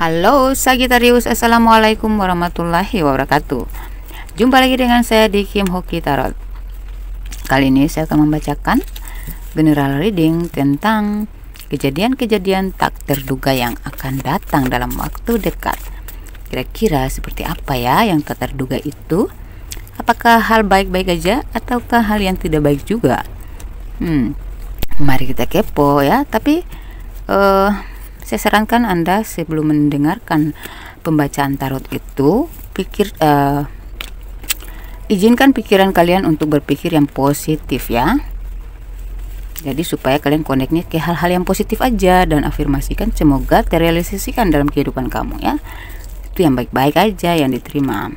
Halo Sagittarius, Assalamualaikum warahmatullahi wabarakatuh. Jumpa lagi dengan saya di Kim Hoki Tarot. Kali ini saya akan membacakan general reading tentang kejadian-kejadian tak terduga yang akan datang dalam waktu dekat. Kira-kira seperti apa ya yang tak terduga itu? Apakah hal baik-baik aja ataukah hal yang tidak baik juga? Mari kita kepo ya. Tapi saya sarankan Anda sebelum mendengarkan pembacaan tarot itu, izinkan pikiran kalian untuk berpikir yang positif ya. Jadi supaya kalian koneknya ke hal-hal yang positif aja dan afirmasikan semoga terrealisasikan dalam kehidupan kamu ya. Itu yang baik-baik aja yang diterima.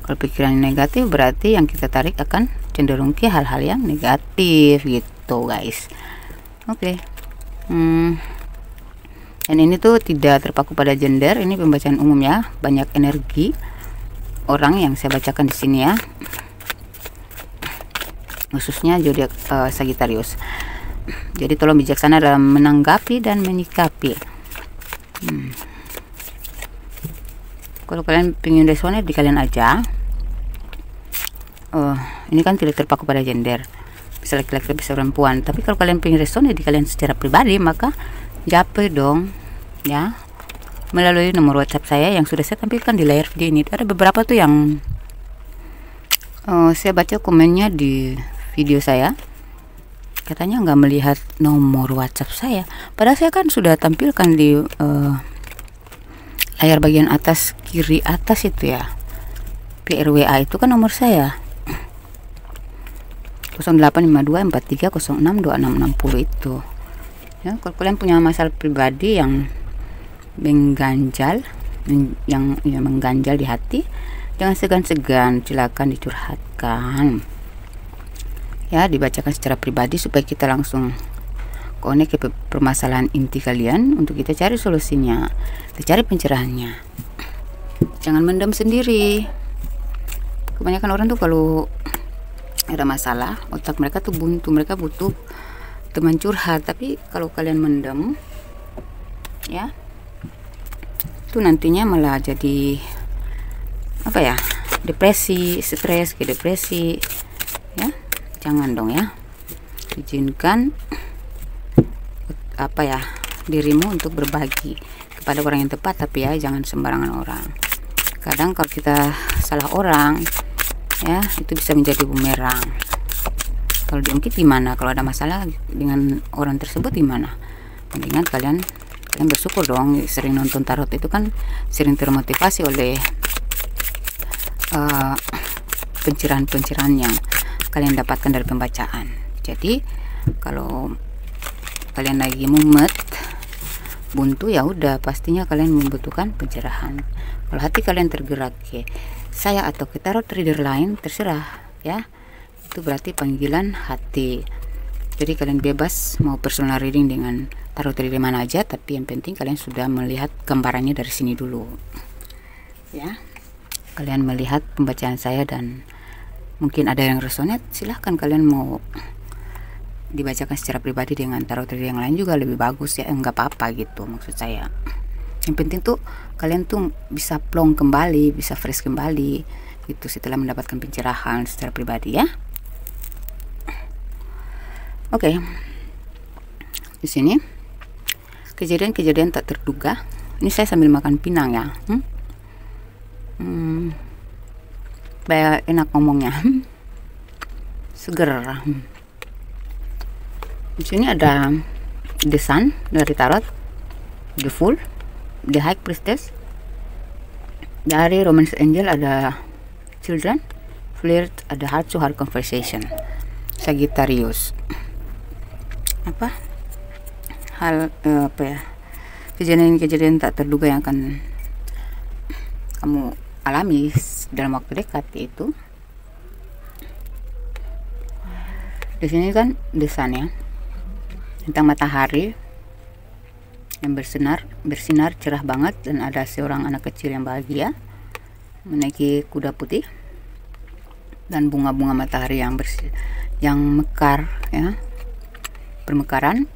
Kalau pikiran negatif berarti yang kita tarik akan cenderung ke hal-hal yang negatif gitu guys. Oke. Dan ini tuh tidak terpaku pada gender, ini pembacaan umum ya, banyak energi orang yang saya bacakan di sini ya, khususnya zodiak Sagittarius. Jadi tolong bijaksana dalam menanggapi dan menyikapi. Kalau kalian pengen resonate di kalian aja. Ini kan tidak terpaku pada gender, bisa laki-laki bisa perempuan. Tapi kalau kalian pengen resonate di kalian secara pribadi, maka japri dong ya melalui nomor WhatsApp saya yang sudah saya tampilkan di layar video ini. Ada beberapa tuh yang saya baca komennya di video saya, katanya nggak melihat nomor WhatsApp saya, padahal saya kan sudah tampilkan di layar bagian atas kiri atas itu ya, PRWA itu kan nomor saya 085243062660 itu ya. Kalau kalian punya masalah pribadi yang mengganjal di hati, jangan segan-segan, silakan dicurhatkan ya, dibacakan secara pribadi supaya kita langsung connect ke permasalahan inti kalian untuk kita cari solusinya, kita cari pencerahannya. Jangan mendam sendiri. Kebanyakan orang tuh kalau ada masalah, otak mereka tuh buntu, mereka butuh teman curhat. Tapi kalau kalian mendem ya, itu nantinya malah jadi apa ya, depresi, stres ke depresi ya. Jangan dong ya, izinkan apa ya, dirimu untuk berbagi kepada orang yang tepat, tapi ya jangan sembarangan orang. Kadang kalau kita salah orang ya, itu bisa menjadi bumerang. Kalau diungkit gimana? Kalau ada masalah dengan orang tersebut gimana? Mendingan kalian bersyukur dong, sering nonton tarot itu kan sering termotivasi oleh pencerahan-pencerahan yang kalian dapatkan dari pembacaan. Jadi kalau kalian lagi mumet, buntu, ya udah pastinya kalian membutuhkan pencerahan. Kalau hati kalian tergerak ke saya atau ke tarot reader lain, terserah ya, itu berarti panggilan hati. Jadi kalian bebas mau personal reading dengan tarot reader mana aja, tapi yang penting kalian sudah melihat gambarannya dari sini dulu ya. Kalian melihat pembacaan saya dan mungkin ada yang resonate, silahkan kalian mau dibacakan secara pribadi dengan tarot reader yang lain juga lebih bagus ya, enggak apa-apa gitu maksud saya. Yang penting tuh kalian tuh bisa plong kembali, bisa fresh kembali gitu setelah mendapatkan pencerahan secara pribadi ya. Oke. Di sini kejadian-kejadian tak terduga. Ini saya sambil makan pinang ya. Kayak enak ngomongnya. Seger. Di sini ada The Sun dari tarot, The Fool, The High Priestess. Dari Romance Angel ada Children, Flirt, ada Heart to Heart Conversation. Sagittarius, apa hal apa ya, kejadian-kejadian tak terduga yang akan kamu alami dalam waktu dekat, yaitu di sini kan The Sun ya, tentang matahari yang bersinar cerah banget, dan ada seorang anak kecil yang bahagia menaiki kuda putih, dan bunga-bunga matahari yang mekar ya, bermekaran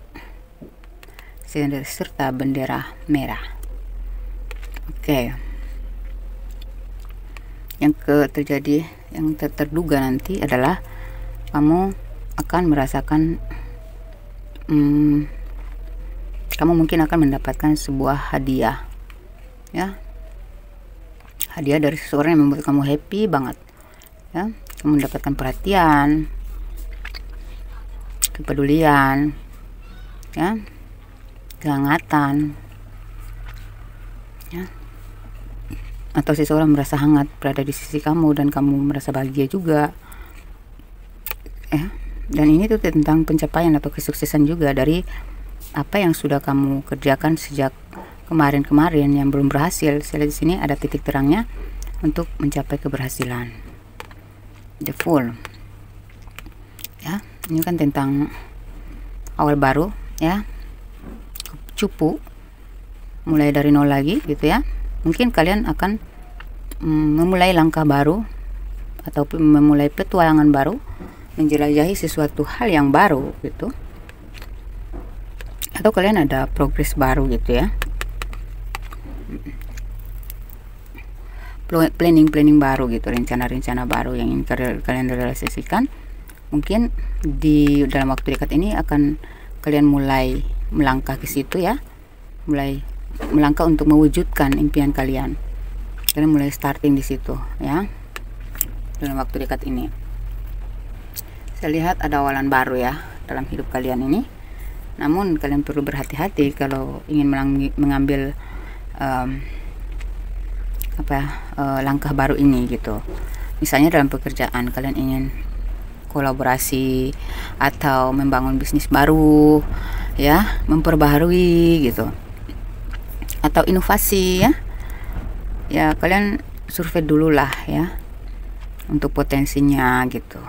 serta bendera merah. Oke. Yang terjadi, yang terduga nanti adalah kamu akan merasakan kamu mungkin akan mendapatkan sebuah hadiah, ya, hadiah dari seseorang yang membuat kamu happy banget, ya. Kamu mendapatkan perhatian, kepedulian, ya, kehangatan, ya, atau seseorang merasa hangat berada di sisi kamu dan kamu merasa bahagia juga, ya. Dan ini tuh tentang pencapaian atau kesuksesan juga dari apa yang sudah kamu kerjakan sejak kemarin-kemarin yang belum berhasil. Saya lihat di sini ada titik terangnya untuk mencapai keberhasilan. The Fool, ya, ini kan tentang awal baru, ya, cupu, mulai dari nol lagi gitu ya. Mungkin kalian akan memulai langkah baru atau memulai petualangan baru, menjelajahi sesuatu hal yang baru gitu, atau kalian ada progres baru gitu ya, planning baru gitu, rencana-rencana baru yang ingin kalian realisasikan. Mungkin di dalam waktu dekat ini akan kalian mulai melangkah ke situ ya, mulai melangkah untuk mewujudkan impian kalian. Kalian mulai starting di situ ya, dalam waktu dekat ini. Saya lihat ada awalan baru ya dalam hidup kalian ini. Namun kalian perlu berhati-hati kalau ingin mengambil langkah baru ini gitu. Misalnya dalam pekerjaan kalian ingin kolaborasi atau membangun bisnis baru ya, memperbaharui gitu, atau inovasi ya, kalian survei dulu lah ya untuk potensinya gitu.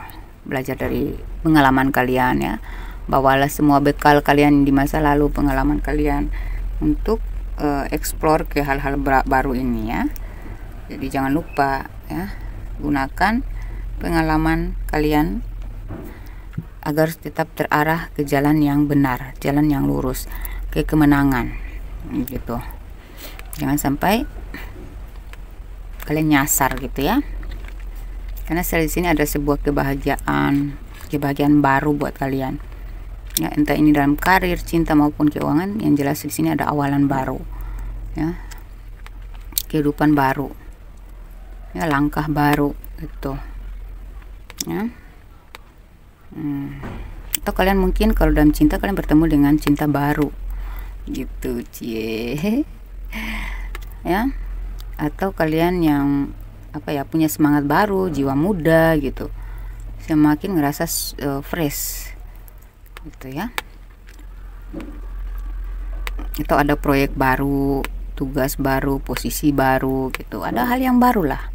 Belajar dari pengalaman kalian ya, bawalah semua bekal kalian di masa lalu, pengalaman kalian untuk explore ke hal-hal baru ini ya. Jadi jangan lupa ya, gunakan pengalaman kalian agar tetap terarah ke jalan yang benar, jalan yang lurus, ke kemenangan gitu. Jangan sampai kalian nyasar gitu ya, karena di sini ada sebuah kebahagiaan baru buat kalian ya, entah ini dalam karir, cinta maupun keuangan. Yang jelas di sini ada awalan baru ya, kehidupan baru ya, langkah baru gitu ya. Atau kalian mungkin kalau dalam cinta kalian bertemu dengan cinta baru gitu, cie ya. Atau kalian yang punya semangat baru, jiwa muda gitu, semakin ngerasa fresh gitu ya. Atau ada proyek baru, tugas baru, posisi baru gitu, ada hal yang baru lah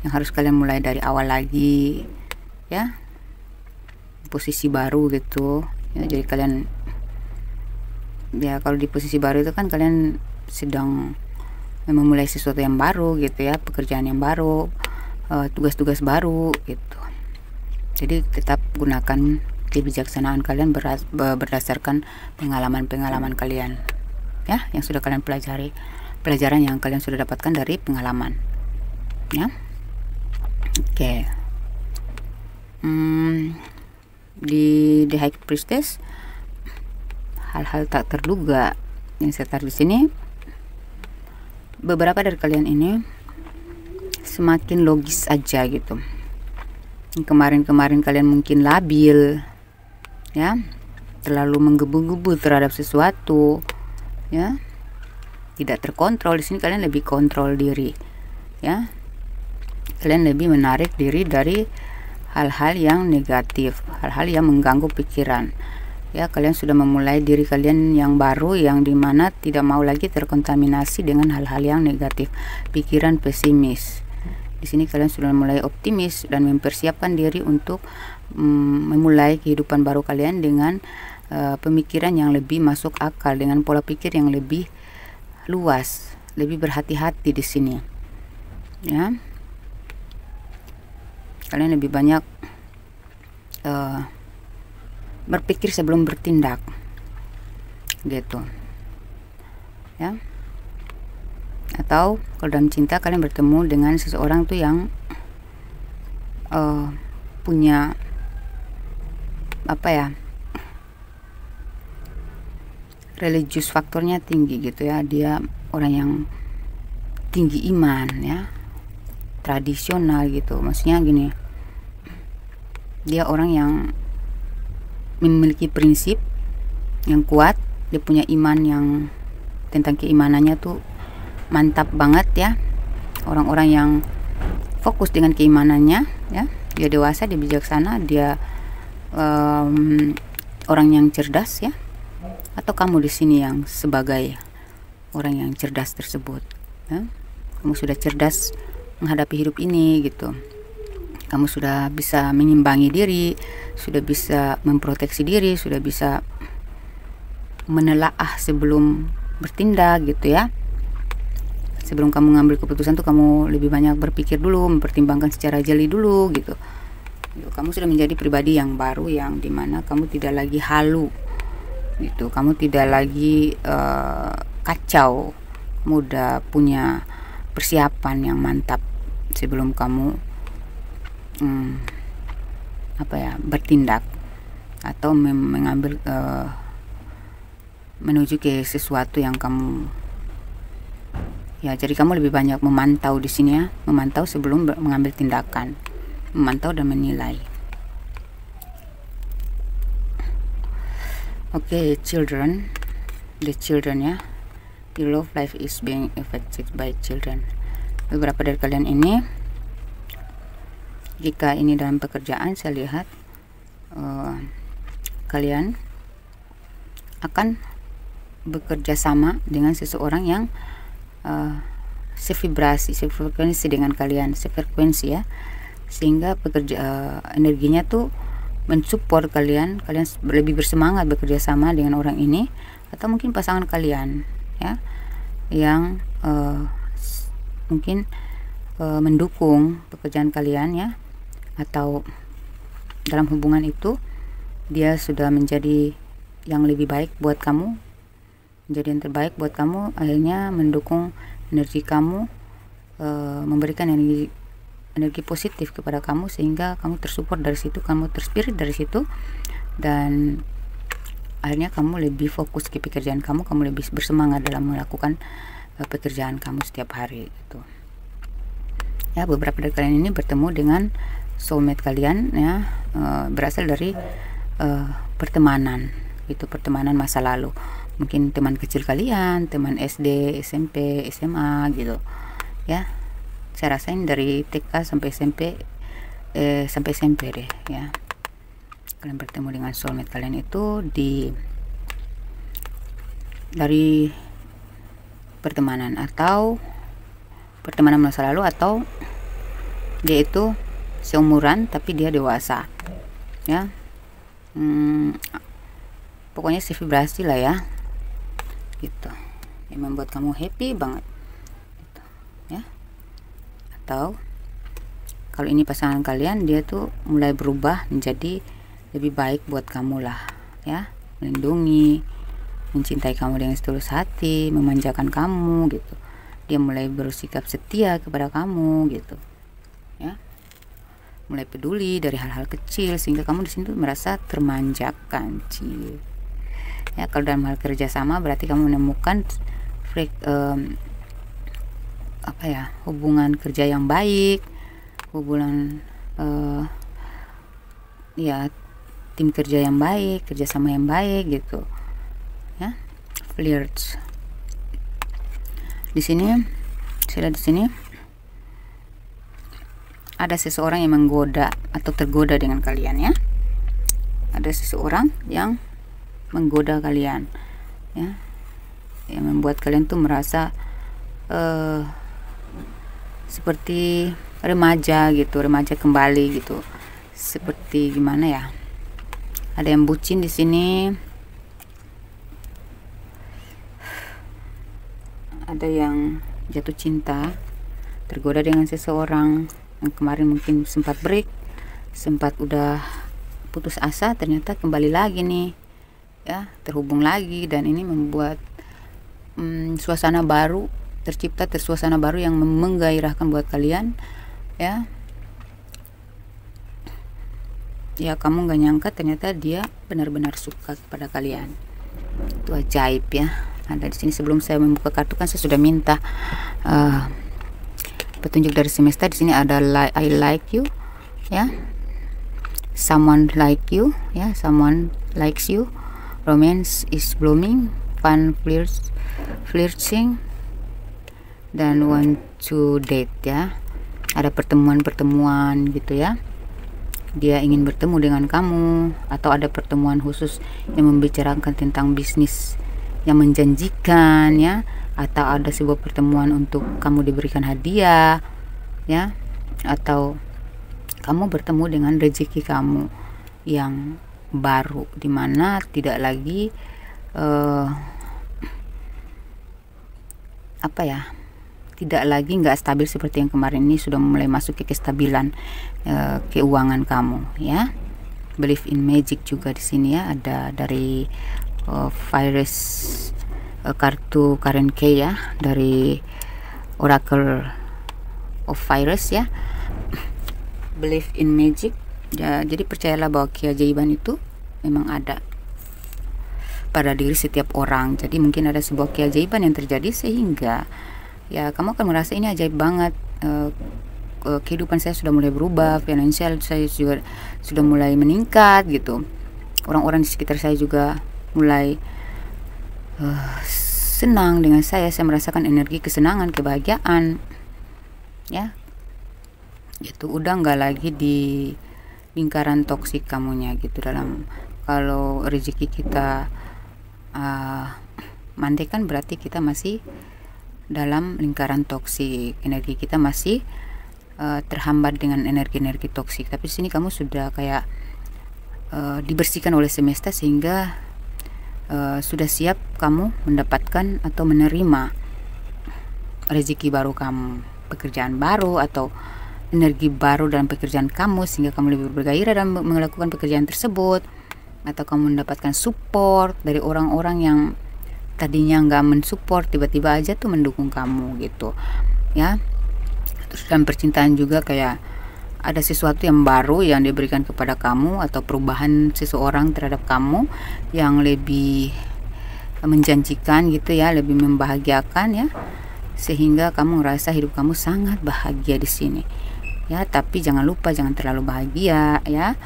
yang harus kalian mulai dari awal lagi ya, posisi baru gitu ya. Jadi kalian ya, kalau di posisi baru itu kan kalian sedang memulai sesuatu yang baru gitu ya, pekerjaan yang baru, tugas-tugas baru gitu. Jadi tetap gunakan kebijaksanaan kalian berdasarkan pengalaman-pengalaman kalian ya, yang sudah kalian pelajari, pelajaran yang kalian sudah dapatkan dari pengalaman ya. Oke. Di The High Priestess, hal-hal tak terduga yang saya taruh di sini. Beberapa dari kalian ini semakin logis aja gitu. Kemarin-kemarin kalian mungkin labil ya, terlalu menggebu-gebu terhadap sesuatu ya, tidak terkontrol. Di sini kalian lebih kontrol diri ya, kalian lebih menarik diri dari hal-hal yang negatif, hal-hal yang mengganggu pikiran ya. Kalian sudah memulai diri kalian yang baru, yang dimana tidak mau lagi terkontaminasi dengan hal-hal yang negatif, pikiran pesimis. Di sini kalian sudah mulai optimis dan mempersiapkan diri untuk memulai kehidupan baru kalian dengan pemikiran yang lebih masuk akal, dengan pola pikir yang lebih luas, lebih berhati-hati di sini ya. Kalian lebih banyak berpikir sebelum bertindak gitu. ya. Atau kalau dalam cinta kalian bertemu dengan seseorang tuh yang punya apa ya, religius faktornya tinggi gitu ya. Dia orang yang tinggi iman ya, tradisional gitu. Maksudnya gini, dia orang yang memiliki prinsip yang kuat, dia punya iman yang tentang keimanannya tuh mantap banget ya. Orang-orang yang fokus dengan keimanannya ya. Dia dewasa, dia bijaksana, dia orang yang cerdas ya. Atau kamu di sini yang sebagai orang yang cerdas tersebut ya. Kamu sudah cerdas menghadapi hidup ini gitu. Kamu sudah bisa mengimbangi diri, sudah bisa memproteksi diri, sudah bisa menelaah sebelum bertindak gitu ya. Sebelum kamu ngambil keputusan tuh kamu lebih banyak berpikir dulu, mempertimbangkan secara jeli dulu gitu. Kamu sudah menjadi pribadi yang baru, yang dimana kamu tidak lagi halu gitu. Kamu tidak lagi kacau. Kamu udah punya persiapan yang mantap sebelum kamu bertindak atau mengambil menuju ke sesuatu yang kamu ya. Jadi kamu lebih banyak memantau di sini ya, memantau sebelum mengambil tindakan, memantau dan menilai. Oke, children, the children ya, your love life is being affected by children. Beberapa dari kalian ini, jika ini dalam pekerjaan, saya lihat kalian akan bekerja sama dengan seseorang yang sevibrasi, sefrekuensi dengan kalian, sefrekuensi ya, sehingga energinya tuh mensupport kalian lebih bersemangat bekerja sama dengan orang ini, atau mungkin pasangan kalian ya, yang mungkin mendukung pekerjaan kalian ya, atau dalam hubungan itu dia sudah menjadi yang lebih baik buat kamu, menjadi yang terbaik buat kamu, akhirnya mendukung energi kamu, memberikan energi positif kepada kamu, sehingga kamu tersupport dari situ, kamu terspirit dari situ, dan akhirnya kamu lebih fokus ke pekerjaan kamu lebih bersemangat dalam melakukan pekerjaan kamu setiap hari gitu ya. Beberapa dari kalian ini bertemu dengan soulmate kalian ya, berasal dari pertemanan itu, pertemanan masa lalu, mungkin teman kecil kalian, teman SD, SMP, SMA gitu ya. Saya rasain dari TK sampai SMP, sampai SMP deh ya. Kalian bertemu dengan soulmate kalian itu dari pertemanan, atau pertemanan masa lalu, atau dia itu seumuran tapi dia dewasa ya. Pokoknya sevibrasi lah ya gitu, yang membuat kamu happy banget gitu ya. Atau kalau ini pasangan kalian, dia tuh mulai berubah menjadi lebih baik buat kamu lah ya, melindungi, mencintai kamu dengan setulus hati, memanjakan kamu gitu. Dia mulai bersikap setia kepada kamu gitu ya, mulai peduli dari hal-hal kecil, sehingga kamu di sini tuh merasa termanjakan ya. Kalau dalam hal kerjasama berarti kamu menemukan hubungan kerja yang baik, hubungan ya tim kerja yang baik, kerjasama yang baik gitu ya. Flirts di sini, saya lihat di sini ada seseorang yang menggoda atau tergoda dengan kalian ya. Ada seseorang yang menggoda kalian ya, yang membuat kalian tuh merasa seperti remaja gitu, remaja kembali gitu. Seperti gimana ya? Ada yang bucin di sini, ada yang jatuh cinta, tergoda dengan seseorang yang kemarin mungkin sempat break, sempat udah putus asa, ternyata kembali lagi nih ya, terhubung lagi, dan ini membuat suasana baru tercipta, suasana baru yang menggairahkan buat kalian, ya. Ya, kamu nggak nyangka ternyata dia benar-benar suka kepada kalian. Itu ajaib ya. Ada di sini. Sebelum saya membuka kartu kan saya sudah minta petunjuk dari semesta. Di sini ada I like you, ya. Someone like you, ya. Someone likes you. Romance is blooming. Fun flirting, dan want to date, ya. Ada pertemuan-pertemuan gitu ya. Dia ingin bertemu dengan kamu, atau ada pertemuan khusus yang membicarakan tentang bisnis yang menjanjikan, ya, atau ada sebuah pertemuan untuk kamu diberikan hadiah, ya, atau kamu bertemu dengan rezeki kamu yang baru, dimana tidak lagi tidak lagi nggak stabil seperti yang kemarin. Ini sudah mulai masuk ke kestabilan keuangan kamu, ya. Believe in magic juga di sini, ya. Ada dari virus kartu Karen K, ya, dari Oracle of Virus, ya. Believe in magic, ya. Jadi percayalah bahwa keajaiban itu memang ada pada diri setiap orang. Jadi mungkin ada sebuah keajaiban yang terjadi sehingga ya kamu akan merasa ini ajaib banget. Kehidupan saya sudah mulai berubah, finansial saya juga sudah mulai meningkat gitu. Orang-orang di sekitar saya juga mulai senang dengan saya merasakan energi kesenangan, kebahagiaan, ya. Itu udah nggak lagi di lingkaran toksik kamunya gitu. Dalam kalau rezeki kita mandek kan berarti kita masih dalam lingkaran toksik, energi kita masih terhambat dengan energi-energi toksik. Tapi di sini kamu sudah kayak dibersihkan oleh semesta sehingga sudah siap kamu mendapatkan atau menerima rezeki baru kamu, pekerjaan baru atau energi baru dalam pekerjaan kamu, sehingga kamu lebih bergairah dalam melakukan pekerjaan tersebut, atau kamu mendapatkan support dari orang-orang yang tadinya nggak mensupport, tiba-tiba aja tuh mendukung kamu gitu, ya. Terus dalam percintaan juga kayak ada sesuatu yang baru yang diberikan kepada kamu, atau perubahan seseorang terhadap kamu yang lebih menjanjikan gitu ya, lebih membahagiakan, ya, sehingga kamu ngerasa hidup kamu sangat bahagia di sini, ya. Tapi jangan lupa, jangan terlalu bahagia, ya.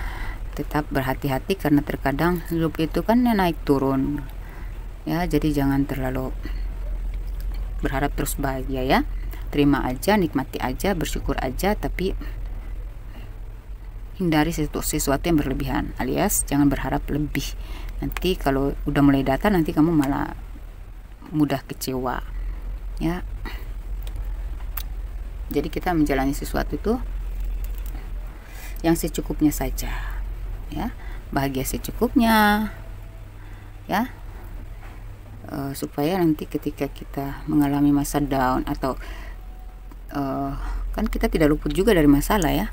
Tetap berhati-hati karena terkadang hidup itu kan naik turun, ya. Jadi jangan terlalu berharap terus bahagia, ya. Terima aja, nikmati aja, bersyukur aja, tapi hindari sesuatu yang berlebihan, alias jangan berharap lebih. Nanti kalau udah mulai datang, nanti kamu malah mudah kecewa, ya. Jadi kita menjalani sesuatu itu yang secukupnya saja, ya. Bahagia secukupnya, ya. Supaya nanti ketika kita mengalami masa down atau kan kita tidak luput juga dari masalah, ya.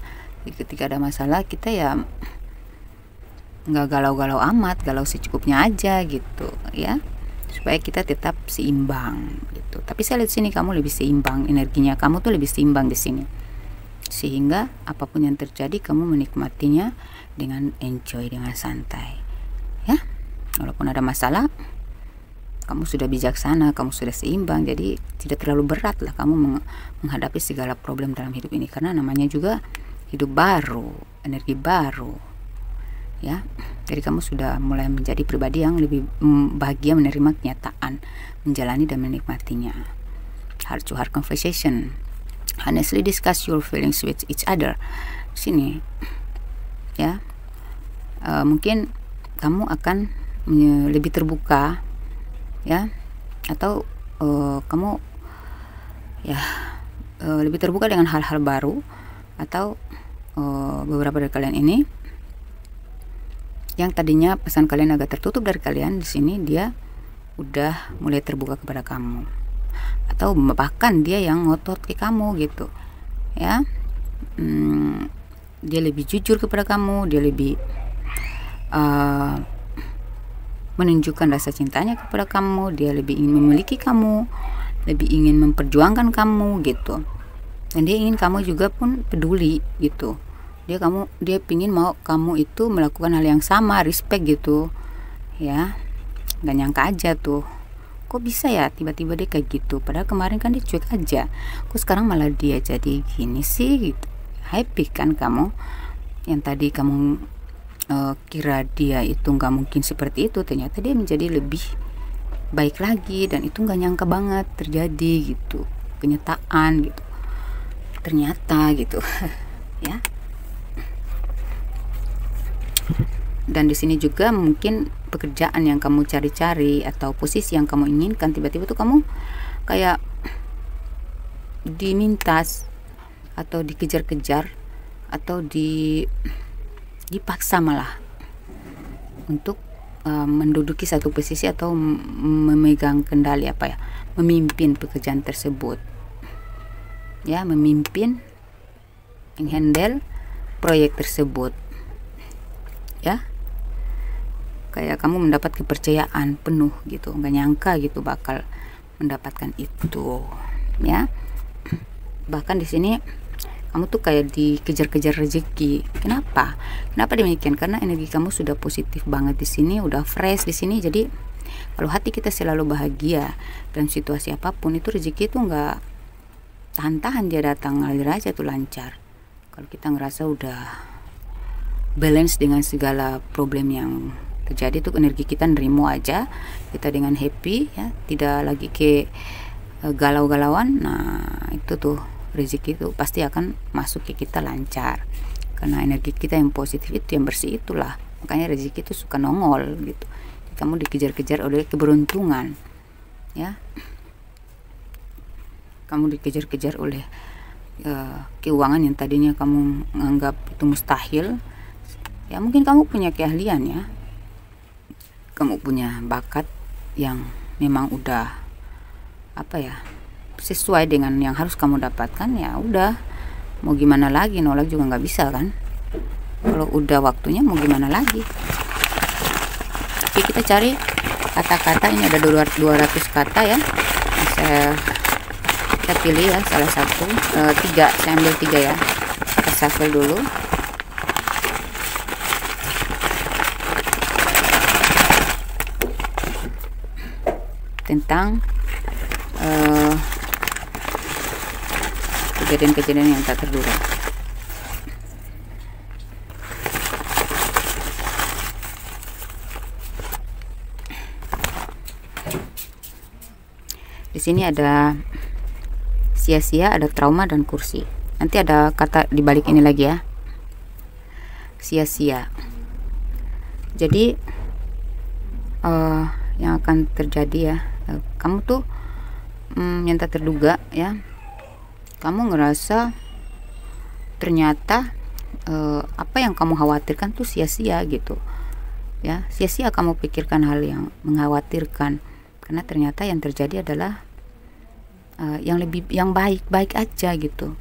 Ketika ada masalah kita ya nggak galau-galau amat, galau secukupnya aja gitu, ya, supaya kita tetap seimbang gitu. Tapi saya lihat sini kamu lebih seimbang, energinya kamu tuh lebih seimbang di sini, sehingga apapun yang terjadi kamu menikmatinya dengan enjoy, dengan santai, ya. Walaupun ada masalah, kamu sudah bijaksana, kamu sudah seimbang, jadi tidak terlalu berat lah kamu menghadapi segala problem dalam hidup ini, karena namanya juga hidup baru, energi baru, ya. Jadi kamu sudah mulai menjadi pribadi yang lebih bahagia menerima kenyataan, menjalani dan menikmatinya. Heart to heart conversation, honestly discuss your feelings with each other. Sini, ya. Mungkin kamu akan lebih terbuka, ya, atau kamu ya lebih terbuka dengan hal-hal baru, atau beberapa dari kalian ini yang tadinya pesan kalian agak tertutup dari kalian, di sini dia udah mulai terbuka kepada kamu, atau bahkan dia yang ngotot ke kamu gitu, ya. Dia lebih jujur kepada kamu, dia lebih menunjukkan rasa cintanya kepada kamu, dia lebih ingin memiliki kamu, lebih ingin memperjuangkan kamu gitu. Dan dia ingin kamu juga pun peduli gitu. Dia pingin mau kamu itu melakukan hal yang sama, respect gitu ya. Gak nyangka aja tuh, kok bisa ya tiba-tiba dia kayak gitu, padahal kemarin kan dia cuek aja, kok sekarang malah dia jadi gini sih gitu. Happy kan kamu, yang tadi kamu kira dia itu nggak mungkin seperti itu, ternyata dia menjadi lebih baik lagi, dan itu nggak nyangka banget terjadi gitu, kenyataan gitu ternyata gitu ya. Dan di sini juga mungkin pekerjaan yang kamu cari-cari atau posisi yang kamu inginkan, tiba-tiba tuh kamu kayak diminta atau dikejar-kejar atau dipaksa malah untuk menduduki satu posisi atau memegang kendali memimpin pekerjaan tersebut ya, memimpin, menghandle proyek tersebut ya. Kayak kamu mendapat kepercayaan penuh gitu, nggak nyangka gitu bakal mendapatkan itu ya. Bahkan di sini kamu tuh kayak dikejar-kejar rezeki. Kenapa demikian? Karena energi kamu sudah positif banget di sini, udah fresh di sini. Jadi kalau hati kita selalu bahagia dan situasi apapun itu, rezeki itu nggak tahan-tahan, dia datang ngalir aja tuh lancar. Kalau kita ngerasa udah balance dengan segala problem yang terjadi tuh, energi kita nerimo aja, kita dengan happy ya, tidak lagi ke galau-galauan. Nah itu tuh rezeki itu pasti akan masuk ke kita lancar, karena energi kita yang positif itu, yang bersih itulah, makanya rezeki itu suka nongol gitu. Kamu dikejar-kejar oleh keberuntungan ya, kamu dikejar-kejar oleh keuangan yang tadinya kamu menganggap itu mustahil ya. Mungkin kamu punya keahlian ya, kamu punya bakat yang memang udah sesuai dengan yang harus kamu dapatkan, ya udah, mau gimana lagi, nolak juga nggak bisa kan. Kalau udah waktunya mau gimana lagi. Oke, kita cari kata-kata. Ini ada 200 kata ya, kita pilih ya salah satu, 3, saya ambil 3 ya, kita shuffle dulu. Tentang kejadian-kejadian yang tak terduga. Di sini ada sia-sia, ada trauma, dan kursi. Nanti ada kata di balik ini lagi ya, sia-sia. Jadi yang akan terjadi ya, kamu tuh yang tak terduga ya, kamu ngerasa ternyata apa yang kamu khawatirkan tuh sia-sia gitu ya. Sia-sia kamu pikirkan hal yang mengkhawatirkan, karena ternyata yang terjadi adalah yang baik-baik aja gitu.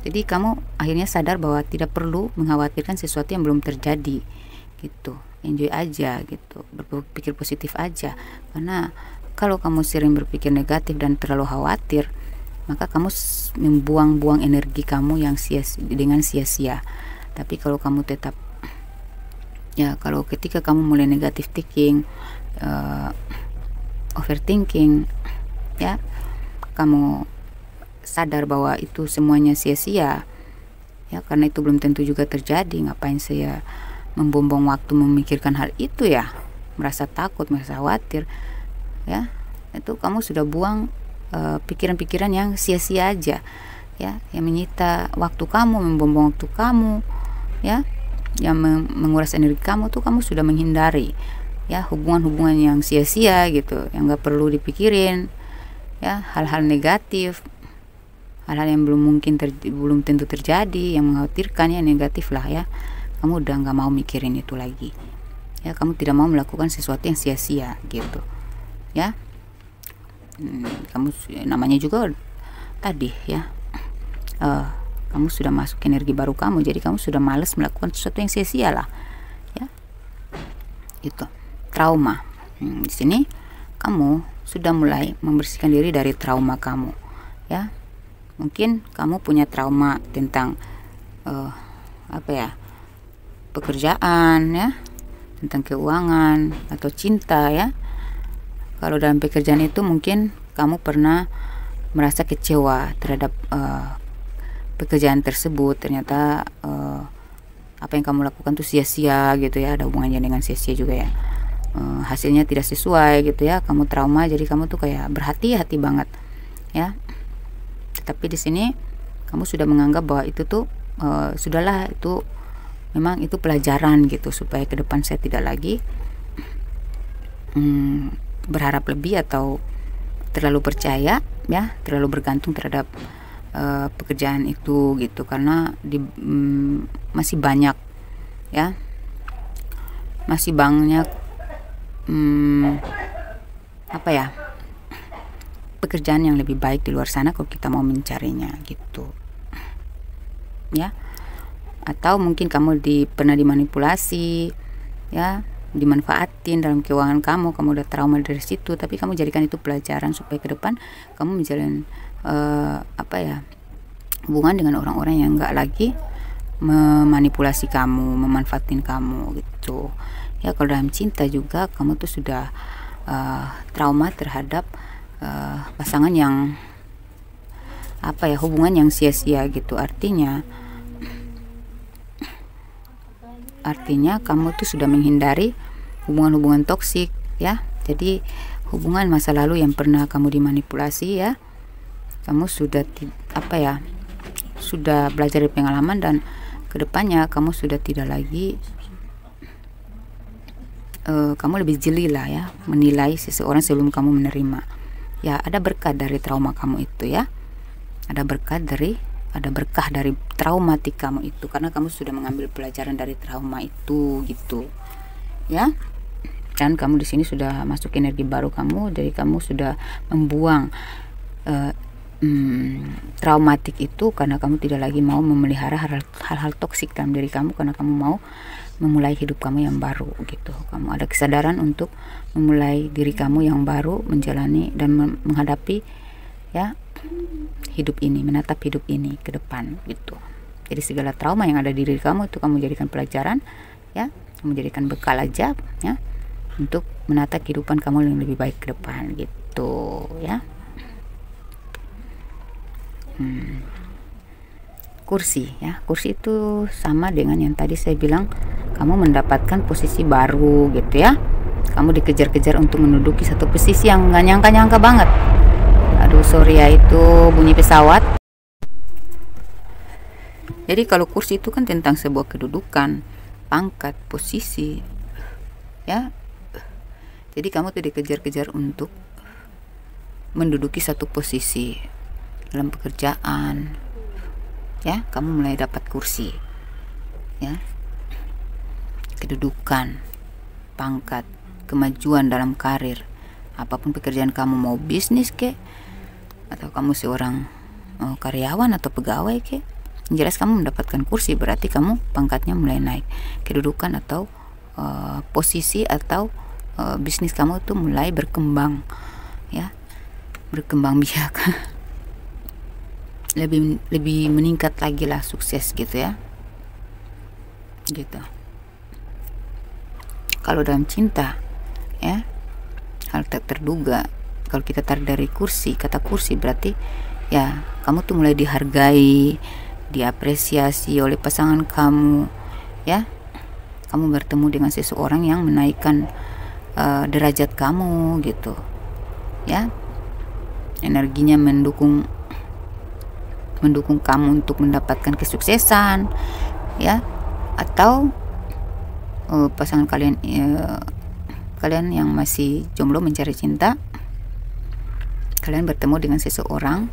Jadi kamu akhirnya sadar bahwa tidak perlu mengkhawatirkan sesuatu yang belum terjadi gitu. Enjoy aja gitu, berpikir positif aja. Karena kalau kamu sering berpikir negatif dan terlalu khawatir, maka kamu membuang-buang energi kamu yang dengan sia-sia. Tapi kalau kamu tetap ya, kalau ketika kamu mulai negative thinking, overthinking ya, kamu sadar bahwa itu semuanya sia-sia ya, karena itu belum tentu juga terjadi. Ngapain saya membuang waktu memikirkan hal itu ya, merasa takut, merasa khawatir ya. Itu kamu sudah buang pikiran-pikiran yang sia-sia aja ya, yang menyita waktu kamu, membuang waktu kamu ya, yang menguras energi kamu tuh. Kamu sudah menghindari ya hubungan-hubungan yang sia-sia gitu, yang gak perlu dipikirin ya, hal-hal negatif, hal-hal yang belum tentu terjadi, yang mengkhawatirkan ya, negatif lah ya. Kamu udah nggak mau mikirin itu lagi ya, kamu tidak mau melakukan sesuatu yang sia-sia gitu ya. Kamu namanya juga tadi ya, kamu sudah masuk energi baru kamu, jadi kamu sudah males melakukan sesuatu yang sia-sia lah ya, gitu. trauma. Di sini kamu sudah mulai membersihkan diri dari trauma kamu, ya. Mungkin kamu punya trauma tentang pekerjaan, ya, tentang keuangan atau cinta, ya. Kalau dalam pekerjaan itu mungkin kamu pernah merasa kecewa terhadap pekerjaan tersebut. Ternyata apa yang kamu lakukan tuh sia-sia gitu, ya. Ada hubungannya dengan sia-sia juga, ya. Hasilnya tidak sesuai gitu, ya. Kamu trauma, jadi kamu tuh kayak berhati-hati banget, ya. Tetapi di sini kamu sudah menganggap bahwa itu tuh sudahlah, itu memang itu pelajaran gitu, supaya ke depan saya tidak lagi berharap lebih atau terlalu percaya, ya, terlalu bergantung terhadap pekerjaan itu gitu, karena masih banyak, ya, masih banyak pekerjaan yang lebih baik di luar sana kalau kita mau mencarinya gitu, ya. Atau mungkin kamu pernah dimanipulasi, ya, dimanfaatin dalam keuangan kamu udah trauma dari situ, tapi kamu jadikan itu pelajaran supaya ke depan kamu menjalin hubungan dengan orang-orang yang enggak lagi memanipulasi kamu, memanfaatin kamu gitu, ya. Kalau dalam cinta juga kamu tuh sudah trauma terhadap pasangan yang hubungan yang sia-sia gitu. Artinya kamu tuh sudah menghindari hubungan-hubungan toksik, ya. Jadi hubungan masa lalu yang pernah kamu dimanipulasi, ya, kamu sudah sudah belajar dari pengalaman, dan kedepannya kamu sudah tidak lagi kamu lebih jeli lah, ya, menilai seseorang sebelum kamu menerima, ya. Ada berkah dari trauma kamu itu, ya. Ada berkah dari traumatik kamu itu, karena kamu sudah mengambil pelajaran dari trauma itu gitu, ya. Dan kamu di sini sudah masuk energi baru kamu, jadi kamu sudah membuang traumatik itu, karena kamu tidak lagi mau memelihara hal-hal toksik dalam diri kamu, karena kamu mau memulai hidup kamu yang baru gitu. Kamu ada kesadaran untuk memulai diri kamu yang baru, menjalani dan menghadapi, ya, hidup ini, menatap hidup ini ke depan gitu. Jadi segala trauma yang ada di diri kamu itu kamu jadikan pelajaran, ya, kamu jadikan bekal aja, ya, untuk menata kehidupan kamu yang lebih baik ke depan gitu, ya. Kursi, ya, kursi itu sama dengan yang tadi saya bilang, kamu mendapatkan posisi baru gitu, ya. Kamu dikejar-kejar untuk menduduki satu posisi yang nggak nyangka-nyangka banget. Aduh, sorry ya, itu bunyi pesawat. Jadi kalau kursi itu kan tentang sebuah kedudukan, pangkat, posisi, ya. Jadi kamu tuh dikejar-kejar untuk menduduki satu posisi dalam pekerjaan, ya. Kamu mulai dapat kursi, ya, kedudukan, pangkat, kemajuan dalam karir, apapun pekerjaan kamu, mau bisnis kek, atau kamu seorang karyawan atau pegawai kek, yang jelas kamu mendapatkan kursi, berarti kamu pangkatnya mulai naik, kedudukan atau posisi atau bisnis kamu tuh mulai berkembang, ya, berkembang biak. lebih meningkat lagi lah, sukses gitu, ya, gitu. Kalau dalam cinta, ya, hal tak terduga, kalau kita tarik dari kursi, kata kursi berarti, ya, kamu tuh mulai dihargai, diapresiasi oleh pasangan kamu, ya. Kamu bertemu dengan seseorang yang menaikkan derajat kamu gitu, ya. Energinya mendukung kamu untuk mendapatkan kesuksesan, ya. Atau pasangan kalian yang masih jomblo mencari cinta, kalian bertemu dengan seseorang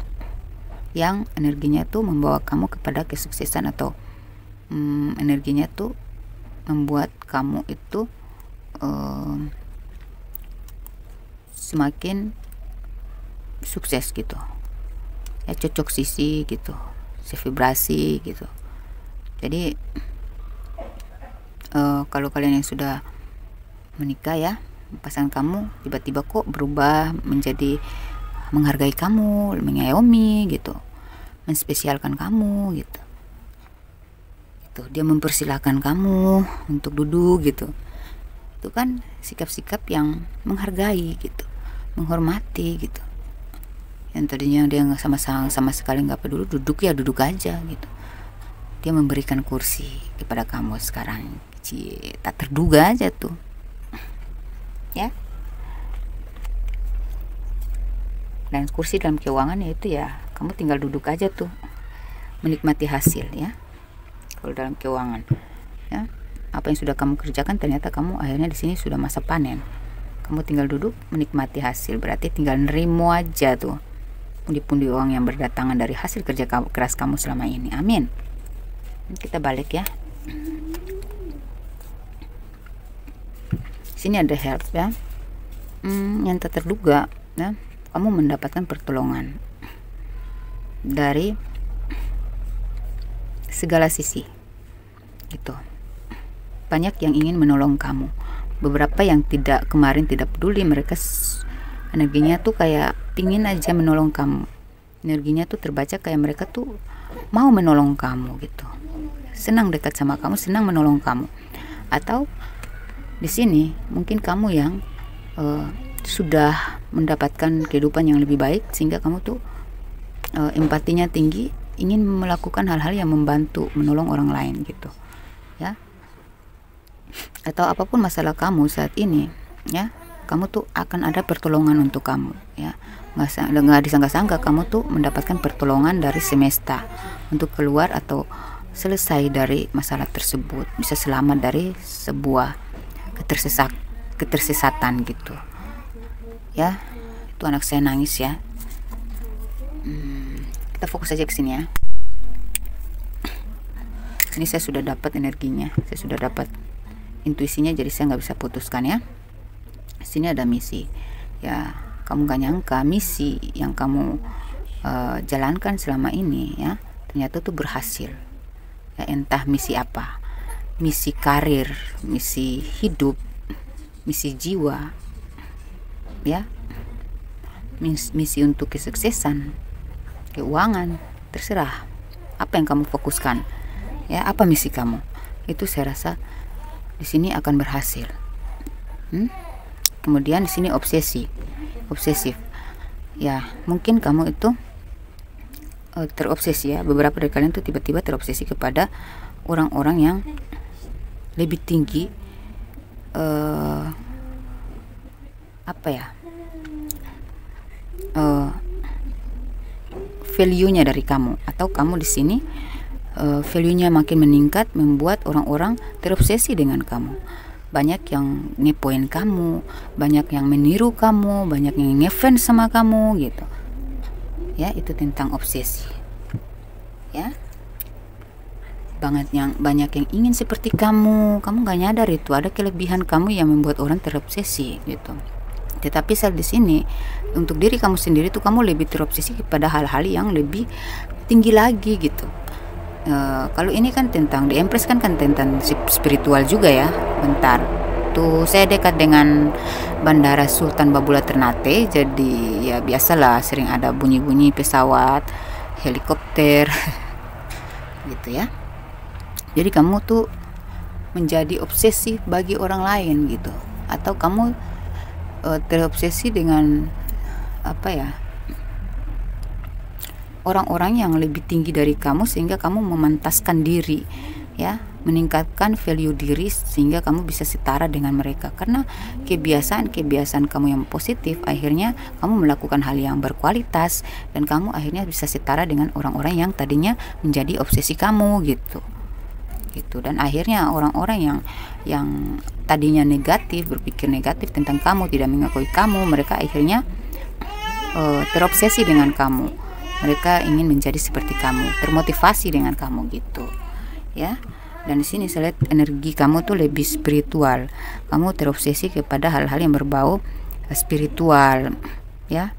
yang energinya tuh membawa kamu kepada kesuksesan, atau energinya tuh membuat kamu itu semakin sukses gitu, ya, cocok sisi gitu, sevibrasi gitu. Jadi kalau kalian yang sudah menikah, ya, pasangan kamu tiba-tiba kok berubah menjadi menghargai kamu, mengayomi gitu, menspesialkan kamu gitu. Dia mempersilahkan kamu untuk duduk gitu. Itu kan sikap-sikap yang menghargai gitu, menghormati gitu. Yang tadinya dia nggak sama sekali nggak peduli, duduk ya duduk aja gitu. Dia memberikan kursi kepada kamu sekarang. Tak terduga aja tuh, ya. Dan kursi dalam keuangan yaitu ya kamu tinggal duduk aja tuh, menikmati hasil ya. Kalau dalam keuangan, ya, apa yang sudah kamu kerjakan ternyata kamu akhirnya di sini sudah masa panen. Kamu tinggal duduk menikmati hasil, berarti tinggal nerimo aja tuh pundi-pundi uang yang berdatangan dari hasil kerja keras kamu selama ini. Amin. Kita balik ya. Sini ada help ya. Yang tak terduga ya, kamu mendapatkan pertolongan dari segala sisi gitu. Banyak yang ingin menolong kamu, beberapa yang kemarin tidak peduli, mereka energinya tuh kayak pingin aja menolong kamu. Energinya tuh terbaca kayak mereka tuh mau menolong kamu gitu, senang dekat sama kamu, senang menolong kamu. Atau di sini mungkin kamu yang sudah mendapatkan kehidupan yang lebih baik sehingga kamu tuh empatinya tinggi, ingin melakukan hal-hal yang membantu, menolong orang lain gitu ya. Atau apapun masalah kamu saat ini ya, kamu tuh akan ada pertolongan untuk kamu ya. Nggak disangka-sangka kamu tuh mendapatkan pertolongan dari semesta untuk keluar atau selesai dari masalah tersebut, bisa selamat dari sebuah ketersesatan gitu ya. Itu anak saya nangis ya. Kita fokus aja ke sini ya. Ini saya sudah dapat energinya, saya sudah dapat intuisinya, jadi saya nggak bisa putuskan ya. Sini ada misi ya. Kamu gak nyangka misi yang kamu jalankan selama ini ya, ternyata tuh berhasil ya. Entah misi apa, misi karir, misi hidup, misi jiwa ya, misi untuk kesuksesan, keuangan, terserah apa yang kamu fokuskan ya. Apa misi kamu itu, saya rasa di sini akan berhasil. Kemudian di sini obsesif ya, mungkin kamu itu terobsesi ya. Beberapa dari kalian tuh tiba-tiba terobsesi kepada orang-orang yang lebih tinggi value-nya dari kamu, atau kamu di sini value-nya makin meningkat, membuat orang-orang terobsesi dengan kamu. Banyak yang ngepoin kamu, banyak yang meniru kamu, banyak yang ngefans sama kamu gitu ya. Itu tentang obsesi ya. Banyak yang ingin seperti kamu gak nyadar itu ada kelebihan kamu yang membuat orang terobsesi gitu. Tetapi saat di sini untuk diri kamu sendiri tuh kamu lebih terobsesi kepada hal-hal yang lebih tinggi lagi gitu. Kalau ini kan tentang di Empress kan tentang spiritual juga ya. Bentar, tuh saya dekat dengan Bandara Sultan Babula Ternate, jadi ya biasalah sering ada bunyi-bunyi pesawat, helikopter gitu ya. Jadi kamu tuh menjadi obsesif bagi orang lain gitu, atau kamu terobsesi dengan orang-orang yang lebih tinggi dari kamu, sehingga kamu memantaskan diri ya, meningkatkan value diri sehingga kamu bisa setara dengan mereka. Karena kebiasaan kamu yang positif, akhirnya kamu melakukan hal yang berkualitas dan kamu akhirnya bisa setara dengan orang-orang yang tadinya menjadi obsesi kamu gitu. Dan akhirnya orang-orang yang tadinya negatif, berpikir negatif tentang kamu, tidak mengakui kamu, mereka akhirnya terobsesi dengan kamu. Mereka ingin menjadi seperti kamu, termotivasi dengan kamu gitu ya. Dan di sini saya lihat energi kamu tuh lebih spiritual. Kamu terobsesi kepada hal-hal yang berbau spiritual ya.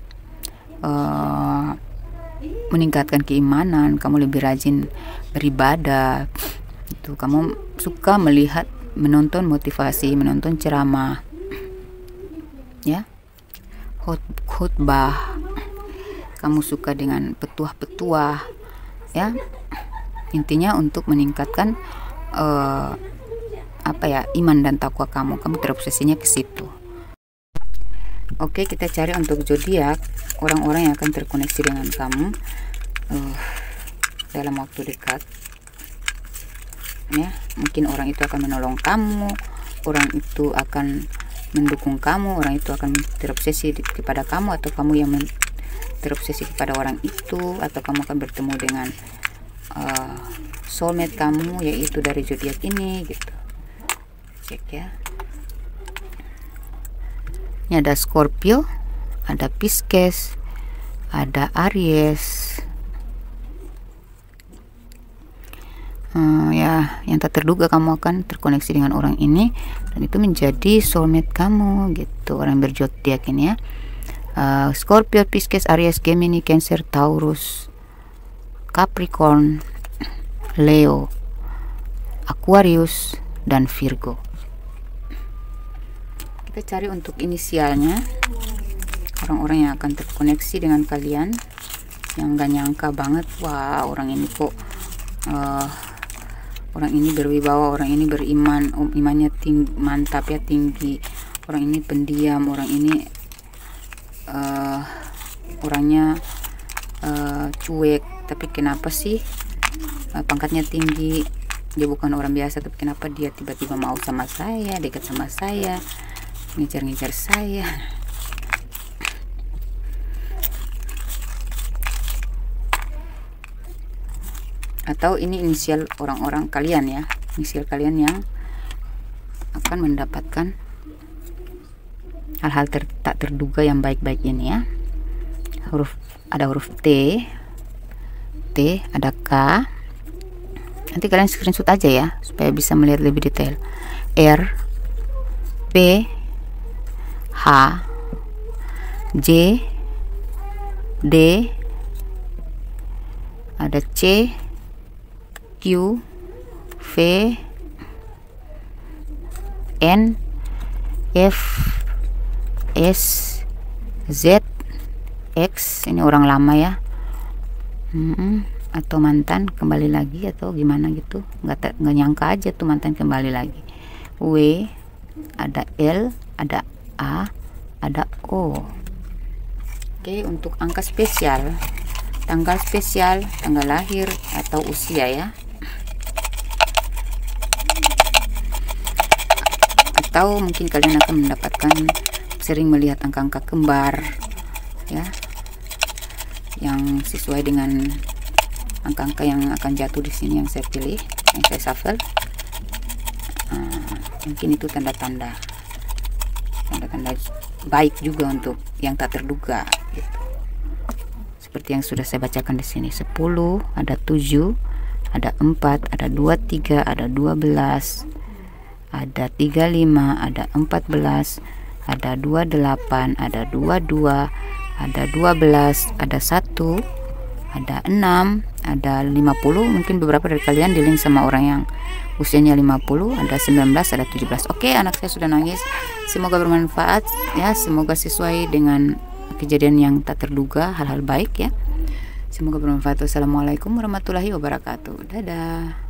Meningkatkan keimanan, kamu lebih rajin beribadah. Itu kamu suka menonton motivasi, menonton ceramah ya, khotbah, kamu suka dengan petuah-petuah, ya, intinya untuk meningkatkan iman dan takwa kamu terobsesinya ke situ. Oke, kita cari untuk zodiak orang-orang yang akan terkoneksi dengan kamu dalam waktu dekat, ya. Mungkin orang itu akan menolong kamu, orang itu akan mendukung kamu, orang itu akan terobsesi kepada kamu, atau kamu yang terobsesi kepada orang itu, atau kamu akan bertemu dengan soulmate kamu, yaitu dari zodiak ini gitu. Cek ya. Ini ada Scorpio, ada Pisces, ada Aries. Ya, yang tak terduga kamu akan terkoneksi dengan orang ini, dan itu menjadi soulmate kamu gitu, orang berzodiak ini ya. Scorpio, Pisces, Aries, Gemini, Cancer, Taurus, Capricorn, Leo, Aquarius, dan Virgo. Kita cari untuk inisialnya orang-orang yang akan terkoneksi dengan kalian, yang gak nyangka banget, wah orang ini kok orang ini berwibawa, orang ini beriman, imannya tinggi, mantap ya, tinggi. Orang ini pendiam, orang ini orangnya cuek, tapi kenapa sih pangkatnya tinggi, dia bukan orang biasa, tapi kenapa dia tiba-tiba mau sama saya, dekat sama saya, ngejar-ngejar saya. Atau ini inisial orang-orang kalian ya, inisial kalian yang akan mendapatkan hal-hal tak terduga yang baik-baik ini ya. Ada huruf T, ada K. Nanti kalian screenshot aja ya supaya bisa melihat lebih detail. R, P, H, J, D, ada C, Q, V, N, F, S, Z, X. Ini orang lama ya, atau mantan kembali lagi atau gimana gitu, nggak nyangka aja tuh mantan kembali lagi. W, ada L, ada A, ada O. Oke, untuk angka spesial, tanggal spesial, tanggal lahir atau usia ya, atau mungkin kalian akan mendapatkan sering melihat angka-angka kembar ya, yang sesuai dengan angka-angka yang akan jatuh di sini yang saya pilih, yang saya shuffle. Mungkin itu tanda-tanda baik juga untuk yang tak terduga gitu. Seperti yang sudah saya bacakan di sini, 10, ada 7, ada 4, ada 23, ada 12, ada 35, ada 14, ada 28, ada 22, ada 12, ada 1, ada 6, ada 50. Mungkin beberapa dari kalian di link sama orang yang usianya 50, ada 19, ada 17. Oke, anak saya sudah nangis. Semoga bermanfaat ya, semoga sesuai dengan kejadian yang tak terduga, hal-hal baik ya. Semoga bermanfaat. Wassalamualaikum warahmatullahi wabarakatuh. Dadah.